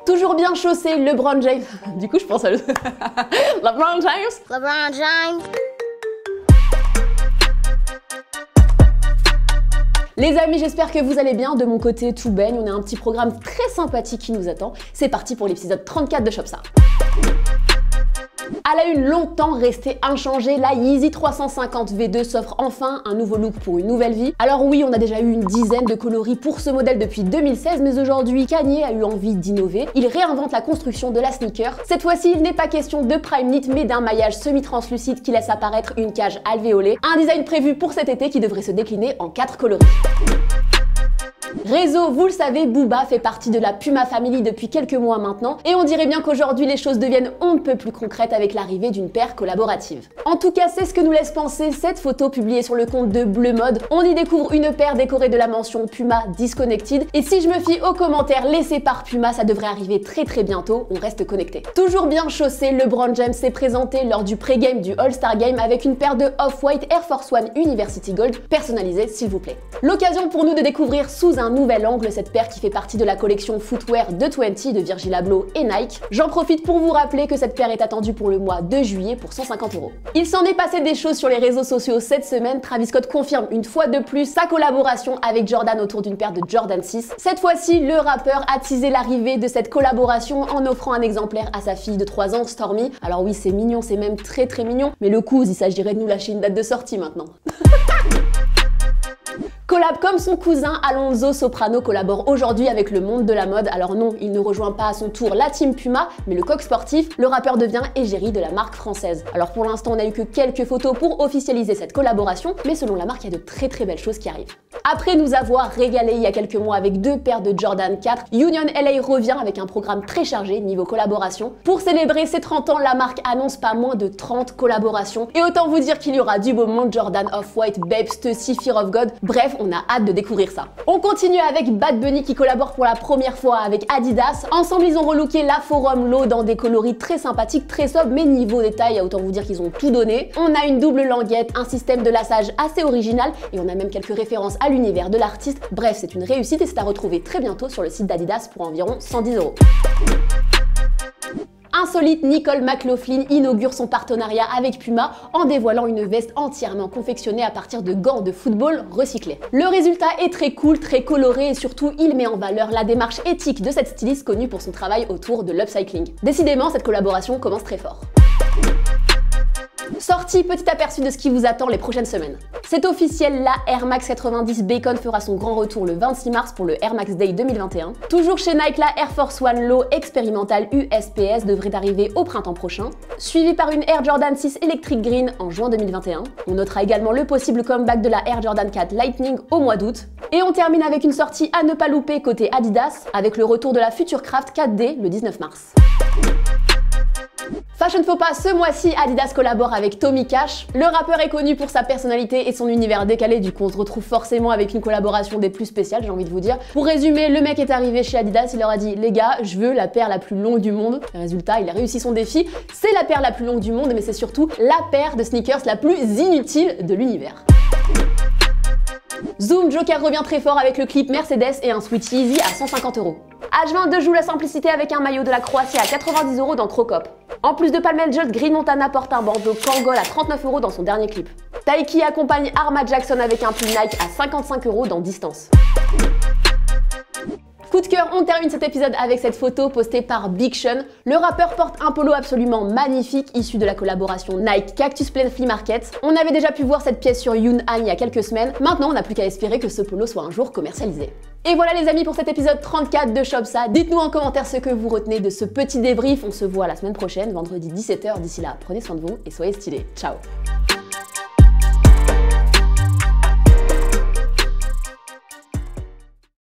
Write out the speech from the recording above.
Toujours bien chaussé, LeBron James. Du coup, je pense à LeBron James. LeBron James. Les amis, j'espère que vous allez bien. De mon côté, tout baigne. On a un petit programme très sympathique qui nous attend. C'est parti pour l'épisode 34 de Shopsa. À la une, longtemps restée inchangée, la Yeezy 350 V2 s'offre enfin un nouveau look pour une nouvelle vie. Alors oui, on a déjà eu une dizaine de coloris pour ce modèle depuis 2016, mais aujourd'hui, Kanye a eu envie d'innover. Il réinvente la construction de la sneaker. Cette fois-ci, il n'est pas question de prime knit, mais d'un maillage semi-translucide qui laisse apparaître une cage alvéolée. Un design prévu pour cet été qui devrait se décliner en 4 coloris. Réseau, vous le savez, Booba fait partie de la Puma Family depuis quelques mois maintenant et on dirait bien qu'aujourd'hui les choses deviennent on ne peut plus concrètes avec l'arrivée d'une paire collaborative. En tout cas, c'est ce que nous laisse penser cette photo publiée sur le compte de Bleu Mode. On y découvre une paire décorée de la mention Puma Disconnected et si je me fie aux commentaires laissés par Puma, ça devrait arriver très bientôt, on reste connecté. Toujours bien chaussé, LeBron James s'est présenté lors du pré-game du All-Star Game avec une paire de Off-White Air Force One University Gold personnalisée s'il vous plaît. L'occasion pour nous de découvrir sous un nouvel angle cette paire qui fait partie de la collection Footwear de 20 de Virgil Abloh et Nike. J'en profite pour vous rappeler que cette paire est attendue pour le mois de juillet pour 150 €. Il s'en est passé des choses sur les réseaux sociaux cette semaine. Travis Scott confirme une fois de plus sa collaboration avec Jordan autour d'une paire de Jordan 6. Cette fois-ci, le rappeur a teasé l'arrivée de cette collaboration en offrant un exemplaire à sa fille de 3 ans, Stormy. Alors oui, c'est mignon, c'est même très mignon, mais le coup, il s'agirait de nous lâcher une date de sortie maintenant. Collab comme son cousin, Alonso Soprano collabore aujourd'hui avec le monde de la mode. Alors non, il ne rejoint pas à son tour la team Puma, mais le coq sportif, le rappeur devient égérie de la marque française. Alors pour l'instant, on n'a eu que quelques photos pour officialiser cette collaboration, mais selon la marque, il y a de très belles choses qui arrivent. Après nous avoir régalé il y a quelques mois avec 2 paires de Jordan 4, Union LA revient avec un programme très chargé niveau collaboration. Pour célébrer ses 30 ans, la marque annonce pas moins de 30 collaborations. Et autant vous dire qu'il y aura du beau monde, Jordan Off-White, Babe, Stussy, Fear of God, bref, on a hâte de découvrir ça. On continue avec Bad Bunny qui collabore pour la première fois avec Adidas. Ensemble, ils ont relooké la Forum Low dans des coloris très sympathiques, très sobres, mais niveau détail, autant vous dire qu'ils ont tout donné. On a une double languette, un système de lassage assez original et on a même quelques références à l'univers de l'artiste. Bref, c'est une réussite et c'est à retrouver très bientôt sur le site d'Adidas pour environ 110 €. Insolite, Nicole McLaughlin inaugure son partenariat avec Puma en dévoilant une veste entièrement confectionnée à partir de gants de football recyclés. Le résultat est très cool, très coloré et surtout il met en valeur la démarche éthique de cette styliste connue pour son travail autour de l'upcycling. Décidément, cette collaboration commence très fort. Sortie, petit aperçu de ce qui vous attend les prochaines semaines. C'est officiel, la Air Max 90 Bacon fera son grand retour le 26 mars pour le Air Max Day 2021. Toujours chez Nike, la Air Force One Low expérimentale USPS devrait arriver au printemps prochain, suivi par une Air Jordan 6 Electric Green en juin 2021. On notera également le possible comeback de la Air Jordan 4 Lightning au mois d'août. Et on termine avec une sortie à ne pas louper côté Adidas, avec le retour de la Futurecraft 4D le 19 mars. Fashion faux pas, ce mois-ci, Adidas collabore avec Tommy Cash. Le rappeur est connu pour sa personnalité et son univers décalé, du coup on se retrouve forcément avec une collaboration des plus spéciales, j'ai envie de vous dire. Pour résumer, le mec est arrivé chez Adidas, il leur a dit « Les gars, je veux la paire la plus longue du monde ». Résultat, il a réussi son défi. C'est la paire la plus longue du monde, mais c'est surtout la paire de sneakers la plus inutile de l'univers. Zoom, Joker revient très fort avec le clip Mercedes et un Switch Easy à 150 €. H22 joue la simplicité avec un maillot de la Croatie à 90 € dans Trocop. En plus de Palmel Jolt, Green Montana porte un bandeau Kangol à 39 € dans son dernier clip. Taiki accompagne Arma Jackson avec un pull Nike à 55 € dans Distance. Coup de cœur, on termine cet épisode avec cette photo postée par Big Sean. Le rappeur porte un polo absolument magnifique issu de la collaboration Nike Cactus Plain Flea Market. On avait déjà pu voir cette pièce sur Yunhan il y a quelques semaines. Maintenant, on n'a plus qu'à espérer que ce polo soit un jour commercialisé. Et voilà les amis pour cet épisode 34 de Shopsa. Dites-nous en commentaire ce que vous retenez de ce petit débrief. On se voit la semaine prochaine, vendredi 17 h. D'ici là, prenez soin de vous et soyez stylés. Ciao!